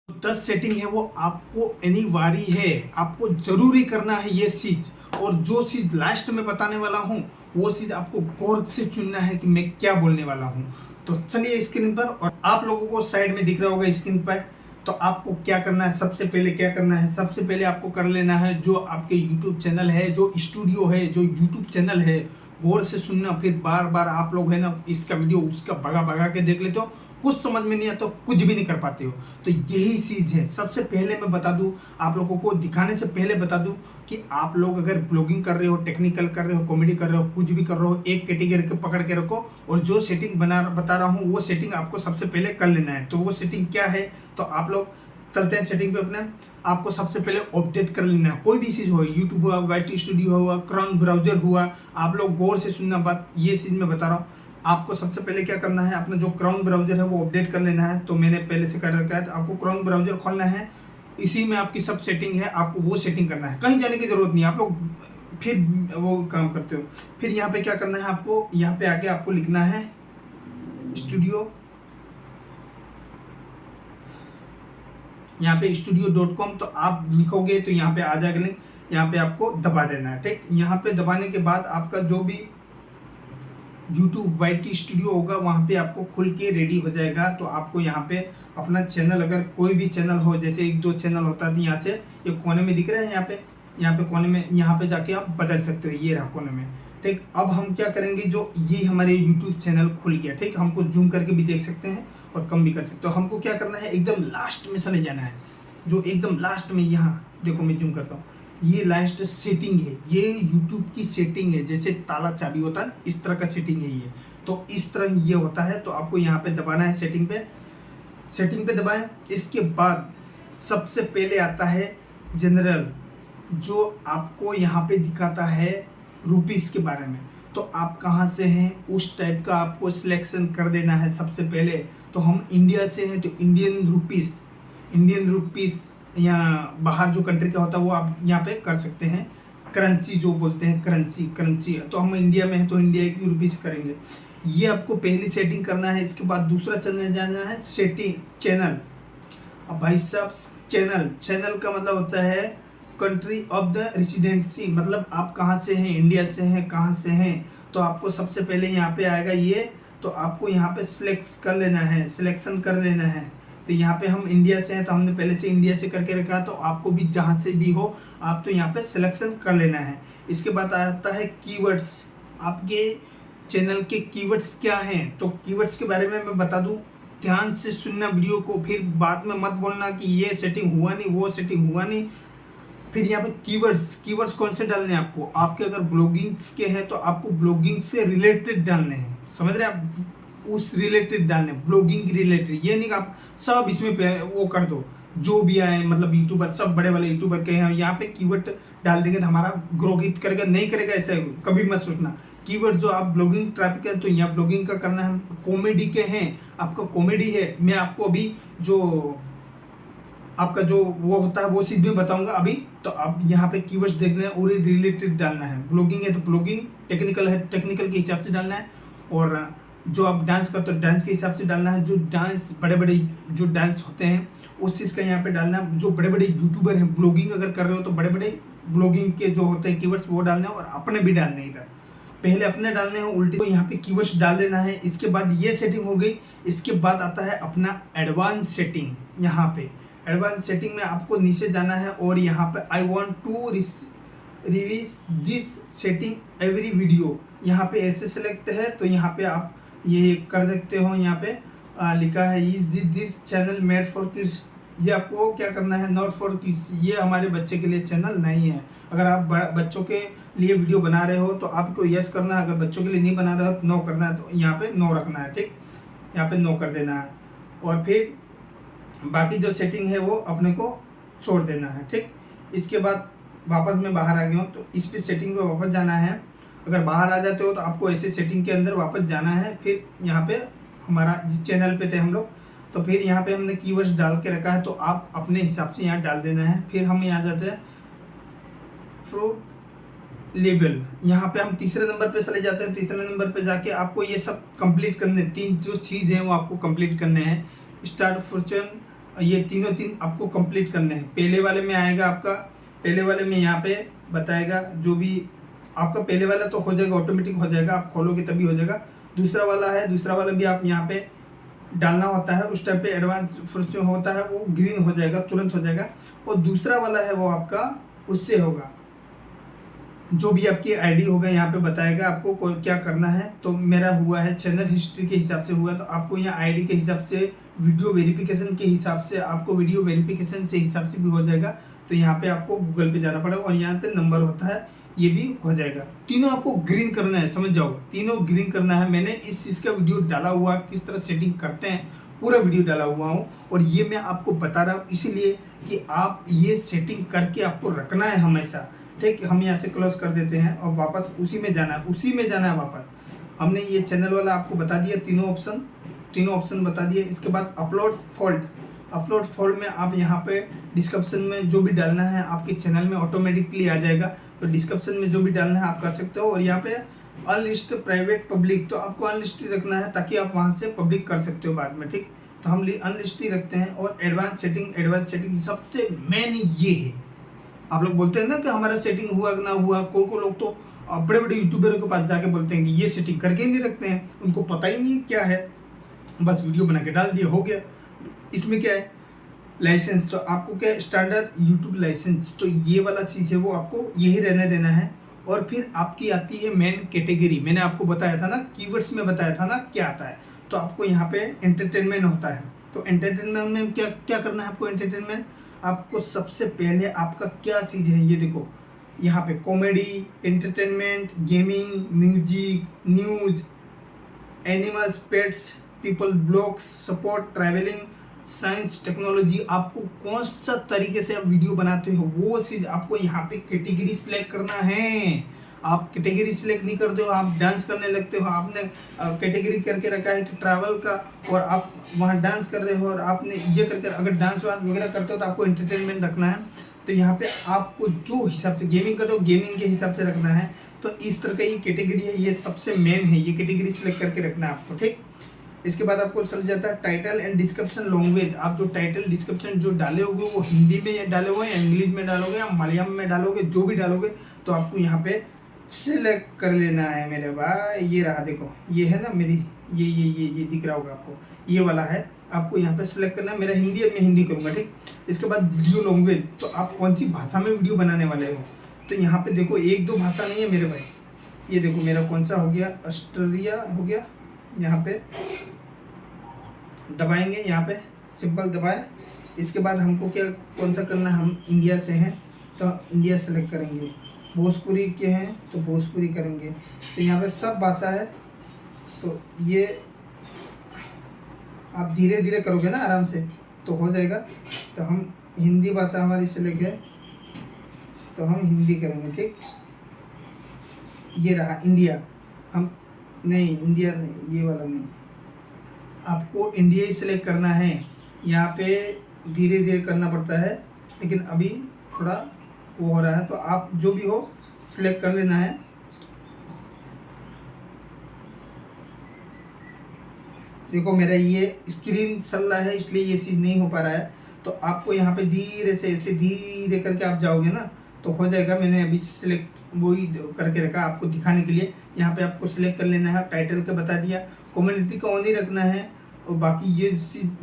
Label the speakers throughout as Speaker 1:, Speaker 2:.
Speaker 1: 10 setting है वो आपको अनिवार्य है, आपको जरूरी करना है ये चीज। और जो चीज लास्ट में बताने वाला हूँ वो चीज आपको गौर से चुनना है कि मैं क्या बोलने वाला हूँ। तो चलिए स्क्रीन पर, और आप लोगों को साइड में दिख रहा होगा स्क्रीन पर। तो आपको क्या करना है, सबसे पहले क्या करना है, सबसे पहले आपको कर लेना है जो आपके YouTube चैनल है, जो स्टूडियो है, जो YouTube चैनल है, गौर से सुनना। फिर बार बार आप लोग है ना इसका वीडियो उसका भगा भगा के देख लेते हो, कुछ समझ में नहीं आता, कुछ भी नहीं कर पाते हो। तो यही चीज है। सबसे पहले मैं बता दूं, आप लोगों को दिखाने से पहले बता दूं कि आप लोग अगर ब्लॉगिंग कर रहे हो, टेक्निकल कर रहे हो, कॉमेडी कर रहे हो, कुछ भी कर रहे हो, एक कैटेगरी को पकड़ के रखो। और जो सेटिंग बता रहा हूँ वो सेटिंग आपको सबसे पहले कर लेना है। तो वो सेटिंग क्या है, तो आप लोग चलते हैं सेटिंग पे अपने। आपको सबसे पहले अपडेट कर लेना है, कोई भी चीज हो, यूट्यूब हुआ, वाईटी स्टूडियो हुआ, क्रोम ब्राउजर हुआ। आप लोग गौर से सुनना बात, ये चीज मैं बता रहा हूँ। आपको सबसे पहले क्या करना है, अपना जो क्रोम ब्राउजर है वो अपडेट कर लेना है। तो मैंने पहले से कर रखा है। तो आपको क्रोम ब्राउजर खोलना है, इसी में आपकी सब सेटिंग है, आपको वो सेटिंग करना है, कहीं जाने की जरूरत नहीं है। आप लोग फिर वो काम करते हो। फिर यहाँ पे क्या करना है, आपको यहाँ पे आके आपको लिखना है स्टूडियो, यहाँ पे studio.com। तो आप लिखोगे तो यहाँ पे आ जाएगा लिंक, यहाँ पे आपको दबा देना है। ठीक, यहाँ पे दबाने के बाद आपका जो भी YouTube वाईटी स्टूडियो होगा वहाँ पे आपको खुल के रेडी हो जाएगा। तो आपको यहाँ पे अपना चैनल, अगर कोई भी चैनल हो, जैसे एक दो चैनल होता है, यहाँ से ये कोने में दिख रहे हैं, यहाँ पे कोने में, यहाँ पे जाके आप बदल सकते हो, ये रहा कोने में। ठीक, अब हम क्या करेंगे, जो ये हमारे YouTube चैनल खुल गया। ठीक, हमको जूम करके भी देख सकते हैं और कम भी कर सकते हो। हमको क्या करना है, एकदम लास्ट में चले जाना है, जो एकदम लास्ट में, यहाँ देखो मैं जूम करता हूँ, ये लास्ट सेटिंग है, ये YouTube की सेटिंग है। जैसे ताला चाबी होता है इस तरह का सेटिंग है ये। तो इस तरह ये होता है। तो आपको यहाँ पे दबाना है सेटिंग पे, सेटिंग पे दबाएं। इसके बाद सबसे पहले आता है जनरल, जो आपको यहाँ पे दिखाता है रुपीस के बारे में। तो आप कहाँ से हैं उस टाइप का आपको सिलेक्शन कर देना है सबसे पहले। तो हम इंडिया से हैं तो इंडियन रुपीस, या बाहर जो कंट्री का होता है वो आप यहाँ पे कर सकते हैं। करेंसी जो बोलते हैं, करेंसी तो हम इंडिया में हैं तो इंडिया की रुपीस करेंगे। ये आपको पहली सेटिंग करना है। इसके बाद दूसरा चलने जाना है सेटिंग चैनल। अब भाई साहब चैनल का मतलब होता है कंट्री ऑफ द रेसिडेंसी, मतलब आप कहाँ से हैं, इंडिया से हैं, कहाँ से हैं। तो आपको सबसे पहले यहाँ पे आएगा ये, तो आपको यहाँ पे सिलेक्शन कर लेना है। तो यहाँ पे हम इंडिया से हैं तो हमने पहले से इंडिया से करके रखा है। तो आपको भी जहाँ से भी हो आप तो यहाँ पे सिलेक्शन कर लेना है। इसके बाद आता है कीवर्ड्स। आपके चैनल के कीवर्ड्स क्या हैं, तो कीवर्ड्स के बारे में मैं बता दूं, ध्यान से सुनना वीडियो को, फिर बाद में मत बोलना कि ये सेटिंग हुआ नहीं, वो सेटिंग हुआ नहीं। फिर यहाँ पे कीवर्ड्स कौन से डालने हैं आपको, आपके अगर ब्लॉगिंग्स के हैं तो आपको ब्लॉगिंग से रिलेटेड डालने हैं, समझ रहे हैं आप, उस रिलेटेड डालने, ब्लॉगिंग रिलेटेड। ये नहीं कि आप सब इसमें वो कर दो, जो भी आए, मतलब यूट्यूबर, सब बड़े वाले यूट्यूबर के हैं, यहाँ पे कीवर्ड डाल देंगे तो हमारा ग्रोथ करेगा, नहीं करेगा, ऐसा कभी मत सोचना। कीवर्ड जो आप ब्लॉगिंग ट्रैफिक है तो यहाँ ब्लॉगिंग का करना है। कॉमेडी के हैं, आपका कॉमेडी है, मैं आपको अभी जो आपका जो वो होता है वो चीज़ भी बताऊंगा अभी। तो आप यहाँ पे कीवर्ड्स देखना है और रिलेटेड डालना है। ब्लॉगिंग है तो ब्लॉगिंग, टेक्निकल है टेक्निकल के हिसाब से डालना है, और जो आप डांस करते हो डांस के हिसाब से डालना है। जो डांस बड़े बड़े जो डांस होते हैं उस चीज़ का यहाँ पे डालना है। जो बड़े बड़े यूट्यूबर हैं, ब्लॉगिंग अगर कर रहे हो तो बड़े बड़े ब्लॉगिंग के जो होते हैं कीवर्ड्स वो डालने हैं, और अपने भी डालने हैं। इधर पहले अपने डालने हैं, उल्टे तो यहाँ पे कीवर्ड्स डाल देना है। इसके बाद ये सेटिंग हो गई। इसके बाद आता है अपना एडवांस सेटिंग। यहाँ पे एडवांस सेटिंग में आपको नीचे जाना है, और यहाँ पे I want to revise this setting every video, यहाँ पे ऐसे सेलेक्ट है तो यहाँ पे आप ये कर सकते हो। यहाँ पे लिखा है is this channel made for kids, ये आपको क्या करना है, नॉट फॉर किड्स, ये हमारे बच्चे के लिए चैनल नहीं है। अगर आप बच्चों के लिए वीडियो बना रहे हो तो आपको यस करना है, अगर बच्चों के लिए नहीं बना रहे हो तो नो करना है। तो यहाँ पे नो रखना है, ठीक, यहाँ पे नो कर देना है, और फिर बाकी जो सेटिंग है वो अपने को छोड़ देना है। ठीक, इसके बाद वापस मैं बाहर आ गया हूँ, तो इस पे सेटिंग पे वापस जाना है। अगर बाहर आ जाते हो तो आपको ऐसे सेटिंग के अंदर वापस जाना है। फिर यहाँ पे हमारा जिस चैनल पे थे हम लोग, तो फिर यहाँ पे हमने कीवर्ड्स डाल के रखा है, तो आप अपने हिसाब से यहाँ डाल देना है। फिर हम यहाँ जाते हैं फ्रूट लेबल, यहाँ पे हम तीसरे नंबर पे चले जाते हैं। तीसरे नंबर पे जाके आपको ये सब कंप्लीट करने, तीन जो चीज़ हैं वो आपको कंप्लीट करने हैं। स्टार्ट फॉर्चून ये तीनों तीन आपको कंप्लीट करने हैं। पहले वाले में आएगा आपका, पहले वाले में यहाँ पे बताएगा जो भी आपका पहले वाला तो हो जाएगा, ऑटोमेटिक हो जाएगा, आप खोलोगे तभी हो जाएगा। दूसरा वाला है, दूसरा वाला भी आप यहाँ पे डालना होता है, उस टाइम पे एडवांस फर्स्ट होता है वो ग्रीन हो जाएगा, तुरंत हो जाएगा। और दूसरा वाला है वो आपका उससे होगा, जो भी आपकी आईडी होगा यहाँ पे बताएगा आपको क्या करना है। तो मेरा हुआ है चैनल हिस्ट्री के हिसाब से हुआ, तो आपको यहाँ आईडी के हिसाब से, वीडियो वेरिफिकेशन के हिसाब से, आपको वीडियो वेरिफिकेशन से हिसाब से भी हो जाएगा। तो यहाँ पे आपको गूगल पे जाना पड़ेगा और यहाँ पे नंबर होता है, ये भी हो जाएगा। तीनों आपको ग्रीन करना है, समझ जाओ, तीनों ग्रीन करना है। मैंने इस चीज़ का वीडियो डाला हुआ, किस तरह सेटिंग करते हैं पूरा वीडियो डाला हुआ हूँ, और ये मैं आपको बता रहा हूँ इसीलिए कि आप ये सेटिंग करके आपको रखना है हमेशा। ठीक, हम यहाँ से क्लोज कर देते हैं और वापस उसी में जाना है, उसी में जाना है वापस। हमने ये चैनल वाला आपको बता दिया, तीनों ऑप्शन बता दिए। इसके बाद अपलोड फोल्ड में आप यहाँ पे डिस्क्रिप्शन में जो भी डालना है आपके चैनल में ऑटोमेटिकली आ जाएगा। तो डिस्क्रिप्शन में जो भी डालना है आप कर सकते हो। और यहाँ पे अनलिस्ट प्राइवेट पब्लिक, तो आपको अनलिस्ट ही रखना है ताकि आप वहाँ से पब्लिक कर सकते हो बाद में। ठीक, तो हम अनलिस्ट ही रखते हैं। और एडवांस सेटिंग सबसे मेन ये है। आप लोग बोलते हैं ना कि हमारा सेटिंग हुआ कि ना हुआ, कोई लोग तो बड़े बड़े यूट्यूबरों के पास जाके बोलते हैं कि ये सेटिंग करके ही नहीं रखते हैं, उनको पता ही नहीं क्या है, बस वीडियो बना के डाल दिया, हो गया। इसमें क्या है, लाइसेंस, तो आपको क्या है, स्टैंडर्ड यूट्यूब लाइसेंस, तो ये वाला चीज़ है वो आपको यही रहने देना है। और फिर आपकी आती है मेन कैटेगरी, मैंने आपको बताया था ना, कीवर्ड्स में बताया था ना क्या आता है। तो आपको यहाँ पे एंटरटेनमेंट होता है। तो एंटरटेनमेंट में क्या क्या करना है आपको, एंटरटेनमेंट आपको सबसे पहले आपका क्या चीज़ है, ये देखो यहाँ पे comedy, entertainment, gaming, music, news, animals, pets, people, blogs, support, travelling, science, technology. आपको कौन सा तरीके से आप वीडियो बनाते हो वो चीज़ आपको यहाँ पे कैटेगरी सिलेक्ट करना है। आप कैटेगरी सिलेक्ट नहीं करते हो, आप डांस करने लगते हो, आपने कैटेगरी करके रखा है कि ट्रैवल का, और आप वहाँ डांस कर रहे हो, और आपने ये करके अगर डांस वगैरह करते हो तो आपको एंटरटेनमेंट रखना है। तो यहाँ पे आपको जो हिसाब से गेमिंग करते हो गेमिंग के हिसाब से रखना है। तो इस तरह का ये कैटेगरी है, ये सबसे मेन है, ये कैटेगरी सिलेक्ट करके रखना है आपको। ठीक, इसके बाद आपको चल जाता है टाइटल एंड डिस्क्रिप्शन लैंग्वेज। आप जो टाइटल डिस्क्रिप्शन जो डाले होगे वो हिंदी में डाले हुए या इंग्लिश में डालोगे या मलयालम में डालोगे, जो भी डालोगे तो आपको यहाँ पे सिलेक्ट कर लेना है मेरे भाई। ये रहा, देखो ये है ना मेरी, ये दिख रहा होगा आपको, ये वाला है, आपको यहाँ पे सिलेक्ट करना है। मेरा हिंदी है, मैं हिंदी करूँगा। ठीक, इसके बाद वीडियो लैंग्वेज, तो आप कौन सी भाषा में वीडियो बनाने वाले हो। तो यहाँ पे देखो एक दो भाषा नहीं है मेरे भाई, ये देखो मेरा कौन सा हो गया, ऑस्ट्रेलिया हो गया। यहाँ पे दबाएंगे, यहाँ पे सिंपल दबाए। इसके बाद हमको क्या कौन सा करना है, हम इंडिया से हैं तो इंडिया सेलेक्ट करेंगे, भोजपुरी के हैं तो भोजपुरी करेंगे। तो यहाँ पे सब भाषा है, तो ये आप धीरे धीरे करोगे ना आराम से तो हो जाएगा। तो हम हिंदी भाषा हमारी सेलेक्ट है तो हम हिंदी करेंगे। ठीक, ये रहा इंडिया, हम नहीं इंडिया नहीं, ये वाला नहीं, आपको इंडिया ही सिलेक्ट करना है। यहाँ पे धीरे धीरे करना पड़ता है, लेकिन अभी थोड़ा वो हो रहा है, तो आप जो भी हो सिलेक्ट कर लेना है। देखो मेरा ये स्क्रीन चल रहा है इसलिए ये चीज़ नहीं हो पा रहा है। तो आपको यहाँ पे धीरे से ऐसे धीरे करके आप जाओगे ना तो हो जाएगा। मैंने अभी सिलेक्ट वही करके रखा आपको दिखाने के लिए। यहाँ पे आपको सिलेक्ट कर लेना है, टाइटल का बता दिया, कम्युनिटी को ऑन ही रखना है, और बाकी ये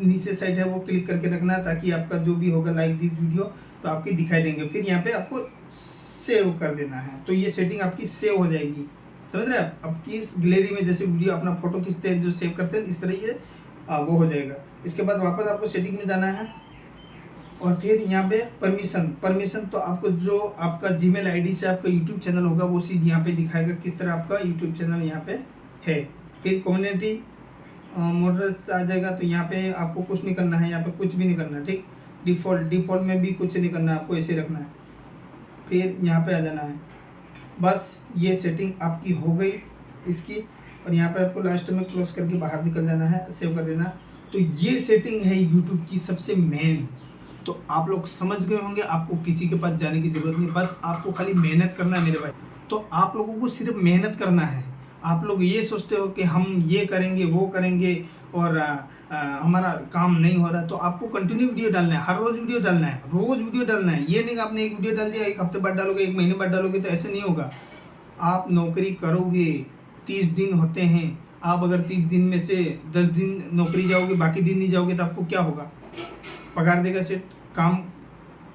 Speaker 1: नीचे साइड है वो क्लिक करके रखना है ताकि आपका जो भी होगा लाइक दिस वीडियो तो आपके दिखाई देंगे। फिर यहाँ पे आपको सेव कर देना है, तो ये सेटिंग आपकी सेव हो जाएगी। समझ रहे हैं, आपकी इस गैलरी में जैसे वीडियो अपना फोटो खींचते हैं जो सेव करते हैं इस तरह ये वो हो जाएगा। इसके बाद वापस आपको सेटिंग में जाना है और फिर यहाँ पे परमिशन तो आपको जो आपका जीमेल आईडी से आपका यूट्यूब चैनल होगा वो चीज़ यहाँ पे दिखाएगा किस तरह आपका यूट्यूब चैनल यहाँ पे है। फिर कम्युनिटी मॉडरेट आ जाएगा, तो यहाँ पे आपको कुछ नहीं करना है, यहाँ पे कुछ भी नहीं करना है। ठीक, डिफ़ॉल्ट में भी कुछ नहीं करना है, आपको ऐसे रखना है। फिर यहाँ पे आ जाना है, बस ये सेटिंग आपकी हो गई इसकी। और यहाँ पे आपको लास्ट में क्लोज करके बाहर निकल जाना है, सेव कर देना। तो ये सेटिंग है यूट्यूब की सबसे मेन। तो आप लोग समझ गए होंगे, आपको किसी के पास जाने की ज़रूरत नहीं, बस आपको खाली मेहनत करना है मेरे भाई। तो आप लोगों को सिर्फ मेहनत करना है। आप लोग ये सोचते हो कि हम ये करेंगे वो करेंगे और हमारा काम नहीं हो रहा है, तो आपको कंटिन्यू वीडियो डालना है, हर रोज वीडियो डालना है, रोज वीडियो डालना है। ये नहीं कि आपने एक वीडियो डाल दिया, एक हफ्ते बाद डालोगे, एक महीने बाद डालोगे, तो ऐसे नहीं होगा। आप नौकरी करोगे, 30 दिन होते हैं, आप अगर 30 दिन में से 10 दिन नौकरी जाओगे, बाकी दिन नहीं जाओगे, तो आपको क्या होगा? पगार देगा सेठ, काम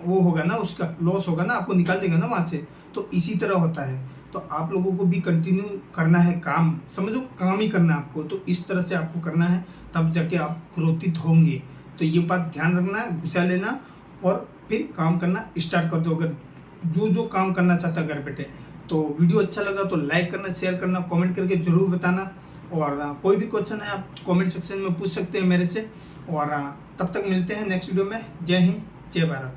Speaker 1: वो होगा ना, उसका लॉस होगा ना, आपको निकाल देगा ना वहाँ से। तो इसी तरह होता है। तो आप लोगों को भी कंटिन्यू करना है काम, समझो काम ही करना है आपको। तो इस तरह से आपको करना है, तब जाके आप ग्रोथित होंगे। तो ये बात ध्यान रखना है, घुसा लेना और फिर काम करना स्टार्ट कर दो। अगर जो काम करना चाहता है घर बैठे। तो वीडियो अच्छा लगा तो लाइक करना, शेयर करना, कमेंट करके जरूर बताना। और कोई भी क्वेश्चन है आप कमेंट सेक्शन में पूछ सकते हैं मेरे से। और तब तक मिलते हैं नेक्स्ट वीडियो में। जय हिंद, जय भारत।